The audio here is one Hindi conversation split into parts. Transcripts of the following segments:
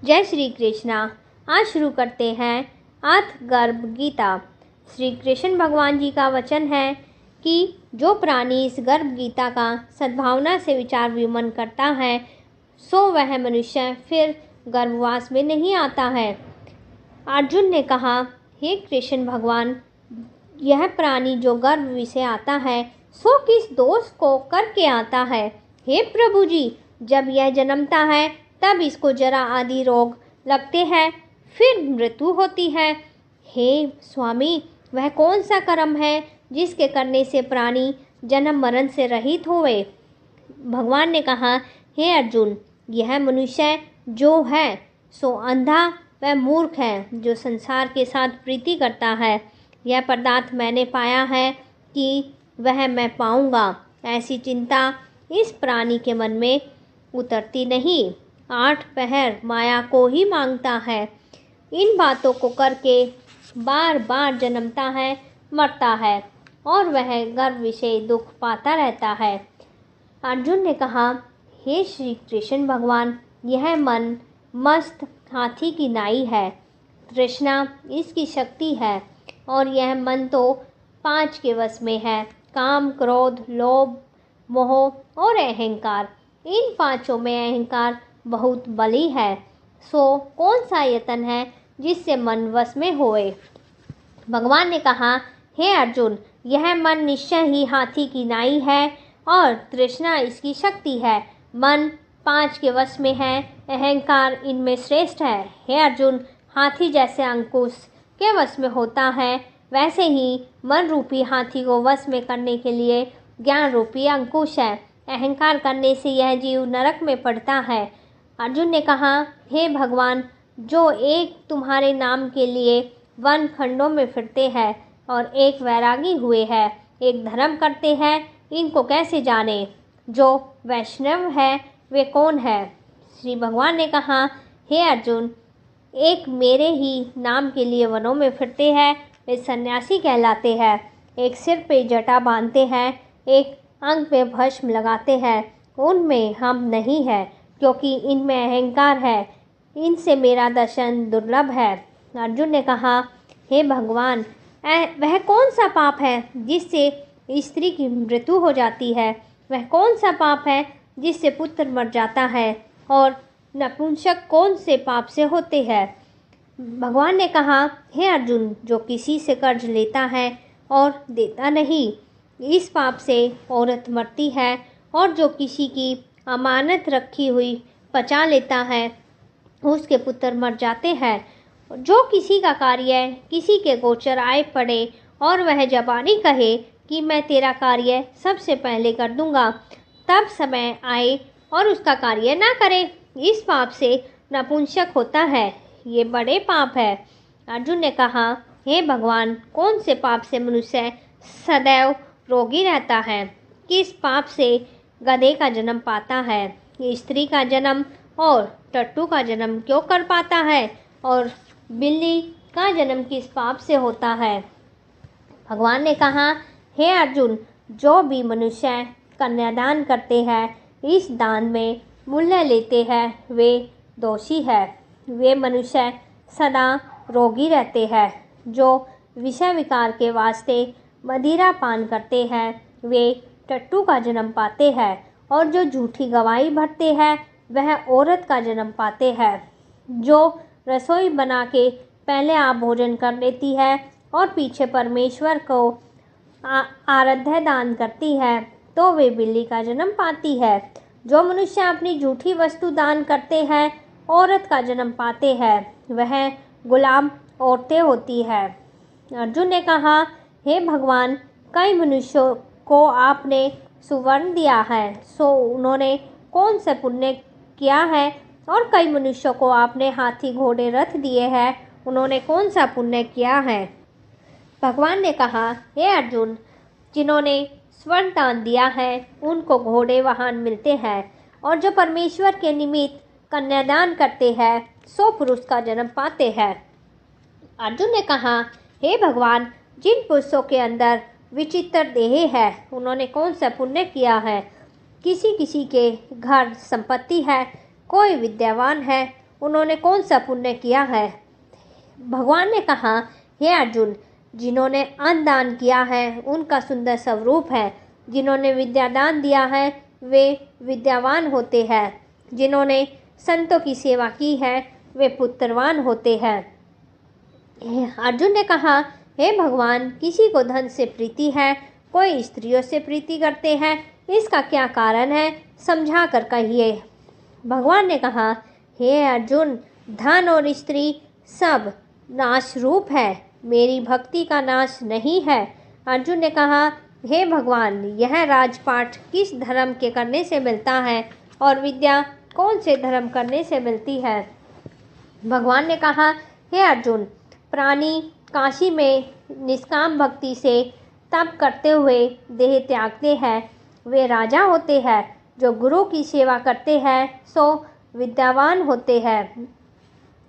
जय श्री कृष्णा। आज शुरू करते हैं अर्थगर्भ गीता। श्री कृष्ण भगवान जी का वचन है कि जो प्राणी इस गर्भ गीता का सद्भावना से विचार विमन करता है सो वह मनुष्य फिर गर्भवास में नहीं आता है। अर्जुन ने कहा, हे कृष्ण भगवान, यह प्राणी जो गर्भ से आता है सो किस दोष को करके आता है। हे प्रभु जी, जब यह जन्मता है तब इसको जरा आदि रोग लगते हैं, फिर मृत्यु होती है। हे स्वामी, वह कौन सा कर्म है जिसके करने से प्राणी जन्म मरण से रहित होवे। भगवान ने कहा, हे अर्जुन, यह मनुष्य जो है सो अंधा व मूर्ख है, जो संसार के साथ प्रीति करता है। यह पदार्थ मैंने पाया है कि वह मैं पाऊंगा, ऐसी चिंता इस प्राणी के मन में उतरती नहीं। 8 पहर माया को ही मांगता है। इन बातों को करके बार बार जन्मता है, मरता है और वह गर्भ विषय दुख पाता रहता है। अर्जुन ने कहा, हे श्री कृष्ण भगवान, यह मन मस्त हाथी की नाई है। तृष्णा इसकी शक्ति है और यह मन तो 5 के वश में है, काम, क्रोध, लोभ, मोह और अहंकार। इन 5 में अहंकार बहुत बली है। सो कौन सा यतन है जिससे मन वश में होए। भगवान ने कहा, हे अर्जुन, यह मन निश्चय ही हाथी की नाई है और तृष्णा इसकी शक्ति है। मन 5 के वश में है, अहंकार इनमें श्रेष्ठ है। हे अर्जुन, हाथी जैसे अंकुश के वश में होता है, वैसे ही मन रूपी हाथी को वश में करने के लिए ज्ञान रूपी अंकुश है। अहंकार करने से यह जीव नरक में पड़ता है। अर्जुन ने कहा, हे भगवान, जो एक तुम्हारे नाम के लिए वन खंडों में फिरते हैं और एक वैरागी हुए हैं, एक धर्म करते हैं, इनको कैसे जाने। जो वैष्णव है वे कौन है। श्री भगवान ने कहा, हे अर्जुन, एक मेरे ही नाम के लिए वनों में फिरते हैं, वे सन्यासी कहलाते हैं। एक सिर पे जटा बांधते हैं, एक अंग पे भस्म लगाते हैं, उनमें हम नहीं है, क्योंकि इनमें अहंकार है। इनसे मेरा दर्शन दुर्लभ है। अर्जुन ने कहा, हे भगवान, वह कौन सा पाप है जिससे स्त्री की मृत्यु हो जाती है। वह कौन सा पाप है जिससे पुत्र मर जाता है और नपुंसक कौन से पाप से होते हैं। भगवान ने कहा, हे अर्जुन, जो किसी से कर्ज लेता है और देता नहीं, इस पाप से औरत मरती है। और जो किसी की अमानत रखी हुई पचा लेता है, उसके पुत्र मर जाते हैं। जो किसी का कार्य किसी के गोचर आए पड़े और वह जबानी कहे कि मैं तेरा कार्य सबसे पहले कर दूंगा, तब समय आए और उसका कार्य ना करे, इस पाप से नपुंसक होता है। ये बड़े पाप है। अर्जुन ने कहा, हे भगवान, कौन से पाप से मनुष्य सदैव रोगी रहता है। किस पाप से गधे का जन्म पाता है, स्त्री का जन्म और टट्टू का जन्म क्यों कर पाता है, और बिल्ली का जन्म किस पाप से होता है। भगवान ने कहा, हे अर्जुन, जो भी मनुष्य कन्यादान करते हैं, इस दान में मूल्य लेते हैं, वे दोषी है। वे मनुष्य सदा रोगी रहते हैं। जो विषय विकार के वास्ते मदिरा पान करते हैं, वे टट्टू का जन्म पाते हैं। और जो झूठी गवाही भरते हैं, वह औरत का जन्म पाते हैं। जो रसोई बना के पहले आप भोजन कर लेती है और पीछे परमेश्वर को आराध्य दान करती है, तो वे बिल्ली का जन्म पाती है। जो मनुष्य अपनी झूठी वस्तु दान करते हैं, औरत का जन्म पाते हैं, वह गुलाम औरतें होती है। अर्जुन ने कहा, हे भगवान, कई मनुष्यों को आपने सुवर्ण दिया है, सो उन्होंने कौन से पुण्य किया है। और कई मनुष्यों को आपने हाथी घोड़े रथ दिए हैं, उन्होंने कौन सा पुण्य किया है। भगवान ने कहा, हे अर्जुन, जिन्होंने स्वर्ण दान दिया है उनको घोड़े वाहन मिलते हैं, और जो परमेश्वर के निमित्त कन्यादान करते हैं सो पुरुष का जन्म पाते हैं। अर्जुन ने कहा, हे भगवान, जिन पुरुषों के अंदर विचित्र देह है, उन्होंने कौन सा पुण्य किया है। किसी किसी के घर संपत्ति है, कोई विद्यावान है उन्होंने कौन सा पुण्य किया है? भगवान ने कहा, हे अर्जुन, जिन्होंने अन्न दान किया है उनका सुंदर स्वरूप है। जिन्होंने विद्यादान दिया है वे विद्यावान होते हैं। जिन्होंने संतों की सेवा की है वे पुत्रवान होते हैं। अर्जुन ने कहा, हे भगवान, किसी को धन से प्रीति है, कोई स्त्रियों से प्रीति करते हैं, इसका क्या कारण है? समझा कर कहिए। भगवान ने कहा, हे अर्जुन, धन और स्त्री सब नाश रूप है, मेरी भक्ति का नाश नहीं है। अर्जुन ने कहा, हे भगवान, यह राजपाट किस धर्म के करने से मिलता है और विद्या कौन से धर्म करने से मिलती है? भगवान ने कहा, हे अर्जुन, प्राणी काशी में निष्काम भक्ति से तप करते हुए देह त्यागते हैं, वे राजा होते हैं। जो गुरु की सेवा करते हैं सो विद्यावान होते हैं।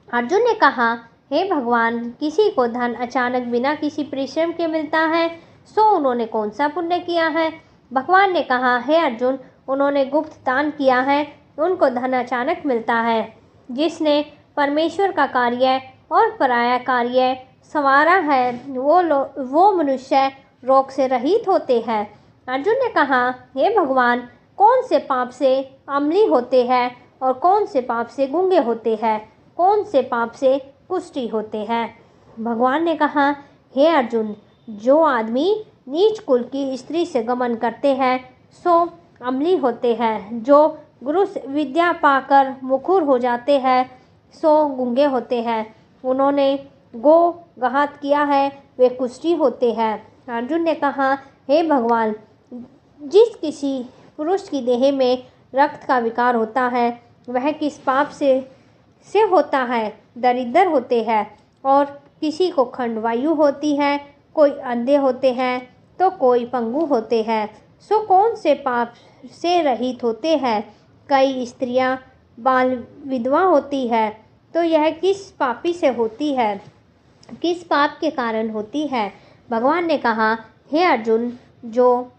अर्जुन ने कहा, हे भगवान, किसी को धन अचानक बिना किसी परिश्रम के मिलता है, सो उन्होंने कौन सा पुण्य किया है? भगवान ने कहा, हे अर्जुन, उन्होंने गुप्त दान किया है, उनको धन अचानक मिलता है। जिसने परमेश्वर का कार्य और पराया कार्य संवारा है वो मनुष्य रोग से रहित होते हैं। अर्जुन ने कहा, हे भगवान, कौन से पाप से अम्ली होते हैं और कौन से पाप से गूंगे होते हैं? कौन से पाप से कुष्ठी होते हैं? भगवान ने कहा, हे अर्जुन, जो आदमी नीच कुल की स्त्री से गमन करते हैं सो अम्ली होते हैं। जो गुरु से विद्या पाकर मुखर हो जाते हैं सो गूंगे होते हैं। उन्होंने गो घात किया है वे कुष्ठी होते हैं। अर्जुन ने कहा, हे भगवान, जिस किसी पुरुष की देह में रक्त का विकार होता है वह किस पाप से होता है? दरिद्र होते हैं। और किसी को खंडवायु होती है, कोई अंधे होते हैं तो कोई पंगु होते हैं। सो कौन से पाप से रहित होते हैं? कई स्त्रियां बाल विधवा होती है तो यह किस पापी से होती है? किस पाप के कारण होती है? भगवान ने कहा, हे अर्जुन, जो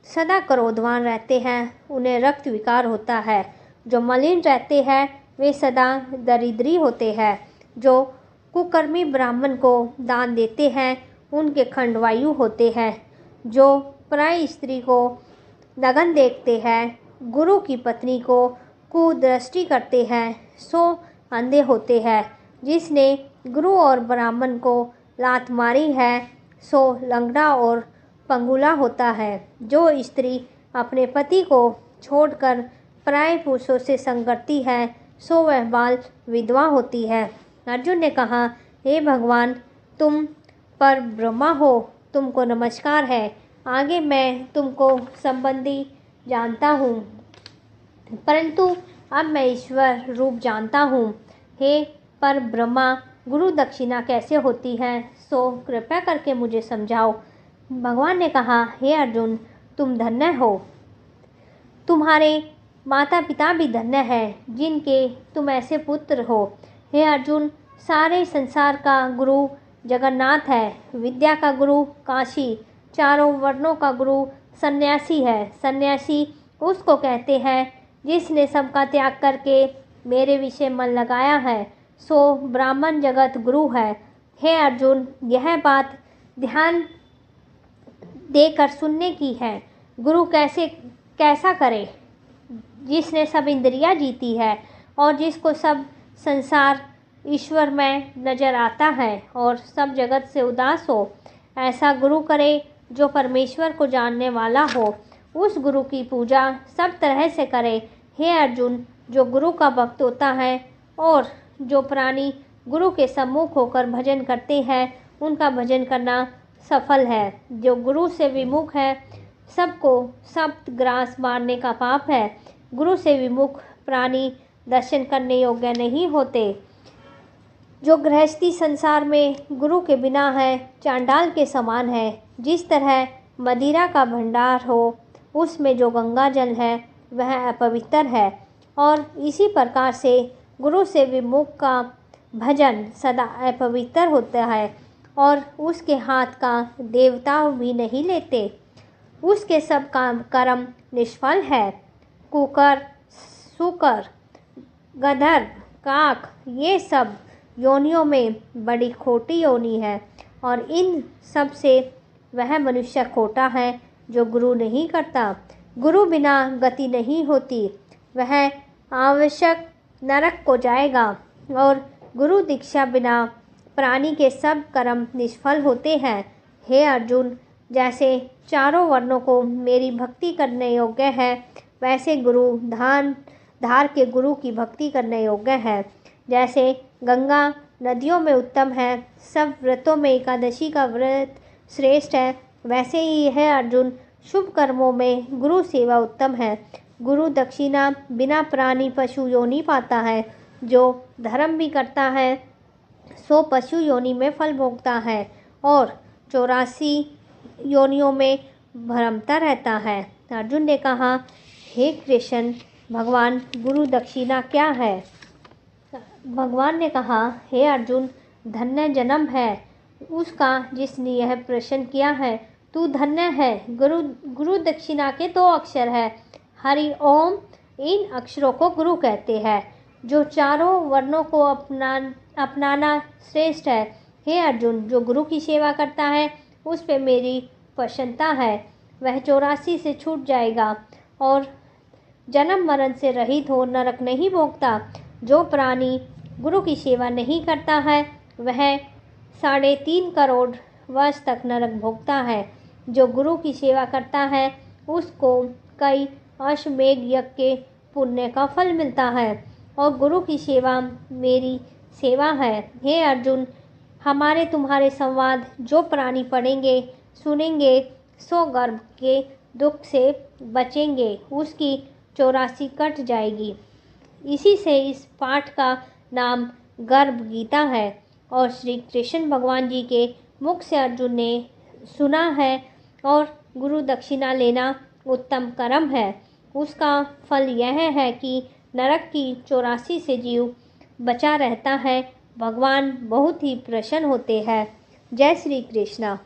सदा क्रोधवान रहते हैं उन्हें रक्त विकार होता है। जो मलिन रहते हैं वे सदा दरिद्री होते हैं। जो कुकर्मी ब्राह्मण को दान देते हैं उनके खंडवायु होते हैं। जो पराई स्त्री को नग्न देखते हैं, गुरु की पत्नी को कुदृष्टि करते हैं सो अंधे होते हैं। जिसने गुरु और ब्राह्मण को लात मारी है सो लंगड़ा और पंगुला होता है। जो स्त्री अपने पति को छोड़कर पराये पुरुषों से संग करती है सो वह बाल विधवा होती है। अर्जुन ने कहा, हे भगवान, तुम पर ब्रह्मा हो, तुमको नमस्कार है। आगे मैं तुमको संबंधी जानता हूँ, परंतु अब मैं ईश्वर रूप जानता हूँ। हे पर ब्रह्मा, गुरु दक्षिणा कैसे होती है सो कृपया करके मुझे समझाओ। भगवान ने कहा, हे अर्जुन, तुम धन्य हो, तुम्हारे माता पिता भी धन्य हैं जिनके तुम ऐसे पुत्र हो। हे अर्जुन, सारे संसार का गुरु जगन्नाथ है। विद्या का गुरु काशी, चारों वर्णों का गुरु सन्यासी है। सन्यासी उसको कहते हैं जिसने सबका त्याग करके मेरे विषय मन लगाया है, सो ब्राह्मण जगत गुरु है। हे अर्जुन, यह बात ध्यान देकर सुनने की है। गुरु कैसा करे? जिसने सब इंद्रियां जीती है और जिसको सब संसार ईश्वर में नजर आता है और सब जगत से उदास हो। ऐसा गुरु करे जो परमेश्वर को जानने वाला हो। उस गुरु की पूजा सब तरह से करे। हे अर्जुन, जो गुरु का भक्त होता है और जो प्राणी गुरु के सम्मुख होकर भजन करते हैं उनका भजन करना सफल है। जो गुरु से विमुख है सबको सप्त ग्रास मारने का पाप है। गुरु से विमुख प्राणी दर्शन करने योग्य नहीं होते। जो गृहस्थी संसार में गुरु के बिना है चांडाल के समान है। जिस तरह मदिरा का भंडार हो उसमें जो गंगा जल है वह अपवित्र है, और इसी प्रकार से गुरु से विमुख का भजन सदा अपवित्र होता है और उसके हाथ का देवता भी नहीं लेते। उसके सब काम कर्म निष्फल है। कुकर, सुकर, गंधर्व, काक, ये सब योनियों में बड़ी खोटी योनि है, और इन सब से वह मनुष्य खोटा है जो गुरु नहीं करता। गुरु बिना गति नहीं होती, वह आवश्यक नरक को जाएगा, और गुरु दीक्षा बिना प्राणी के सब कर्म निष्फल होते हैं। हे अर्जुन, जैसे चारों वर्णों को मेरी भक्ति करने योग्य है, वैसे गुरु धार के गुरु की भक्ति करने योग्य है। जैसे गंगा नदियों में उत्तम है, सब व्रतों में एकादशी का व्रत श्रेष्ठ है, वैसे ही है अर्जुन, शुभ कर्मों में गुरु सेवा उत्तम है। गुरु दक्षिणा बिना प्राणी पशु योनि पाता है। जो धर्म भी करता है सो पशु योनि में फल भोगता है, और 84 योनियों में भ्रमता रहता है। अर्जुन ने कहा, हे कृष्ण भगवान, गुरु दक्षिणा क्या है? भगवान ने कहा, हे अर्जुन, धन्य जन्म है उसका जिसने यह प्रश्न किया है। तू धन्य है। गुरु दक्षिणा के 2 अक्षर है, हरि ओम। इन अक्षरों को गुरु कहते हैं। जो चारों वर्णों को अपनाना श्रेष्ठ है। हे अर्जुन, जो गुरु की सेवा करता है उस पे मेरी प्रसन्नता है। वह 84 से छूट जाएगा और जन्म मरण से रहित हो नरक नहीं भोगता। जो प्राणी गुरु की सेवा नहीं करता है वह 3.5 करोड़ वर्ष तक नरक भोगता है। जो गुरु की सेवा करता है उसको कई अश्वमेध यज्ञ के पुण्य का फल मिलता है, और गुरु की सेवा मेरी सेवा है। हे अर्जुन, हमारे तुम्हारे संवाद जो प्राणी पढ़ेंगे सुनेंगे सो गर्भ के दुख से बचेंगे, उसकी 84 कट जाएगी। इसी से इस पाठ का नाम गर्भ गीता है, और श्री कृष्ण भगवान जी के मुख से अर्जुन ने सुना है। और गुरु दक्षिणा लेना उत्तम कर्म है। उसका फल यह है कि नरक की 84 से जीव बचा रहता है। भगवान बहुत ही प्रसन्न होते हैं। जय श्री कृष्णा।